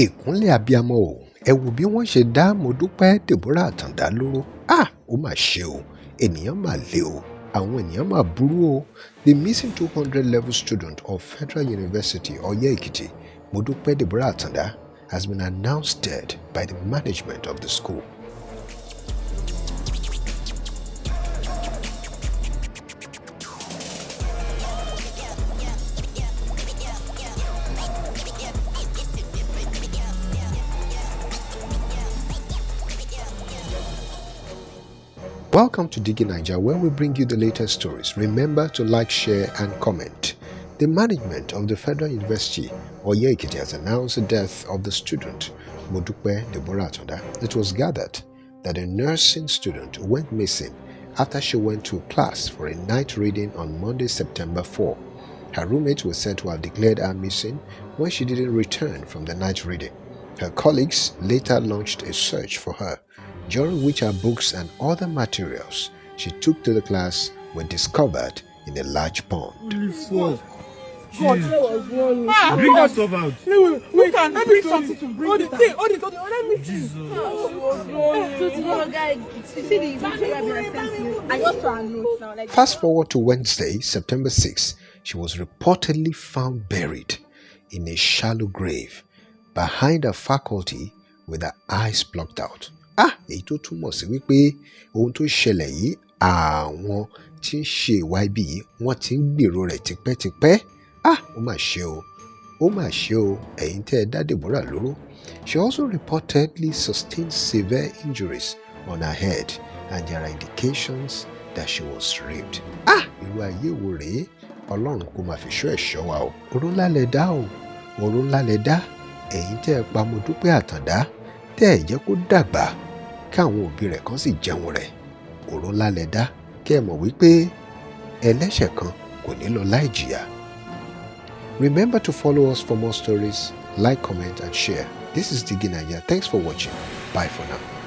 Ìkúnlẹ̀ abiyamọ o, ẹ wo bí wọ́n ṣe dá Modupe Deborah Atanda lóró. Ó mà ṣe o, ènìyàn mà le o, àwọn ènìyàn mà burú o. The missing 200 level student of Federal University Oye Ekiti, Modupe Deborah Atanda, has been announced dead by the management of the school. Welcome to DIGINAIJA, where we bring you the latest stories. Remember to like, share, and comment. The management of the Federal University Oye Ekiti has announced the death of the student, Modupe Deborah Atanda. It was gathered that a nursing student went missing after she went to class for a night reading on Monday, September 4. Her roommates were said to have declared her missing when she didn't return from the night reading. Her colleagues later launched a search for her, during which her books and other materials she took to the class were discovered in a large pond. God, bring that stuff out. We can bring something to bring it out. Let me see. Fast forward to Wednesday, September 6, she was reportedly found buried in a shallow grave behind her faculty with her eyes plucked out. Èyí tó túmọ̀ sí wípé ohun tó ṣẹlẹ̀ yìí àwọn tí ń ṣe ìwà ibi yìí wọ́n ti ń gbèrò rẹ̀ tipẹ́tipẹ́. Ó mà ṣe o, ó mà ṣe o, ẹ̀yin tẹ́ ẹ dá Deborah lóró. She also reportedly sustained severe injuries on her head, and there are indications that she was raped. Irú ayé wo rèé? Ọlọ́run kò máa fi ṣọ́ ẹ̀ṣọ́ wa o. Oró ńlá lẹ dá o, oró ńlá lẹ dá. Ẹ̀yin tẹ́ ẹ pa Modupe Atanda, tẹ́ ẹ jẹ́ kó dàgbà káwọn òbí rẹ̀ kan sì jẹun rẹ̀. Oró ńlá lẹ dá, kẹ́ ẹ mọ̀ wípé ẹlẹ́ṣẹ̀ kan kò ní lọ láì jìyà. Remember to follow us for more stories, like, comment, and share. This is DIGINAIJA. Thanks for watching. Bye for now.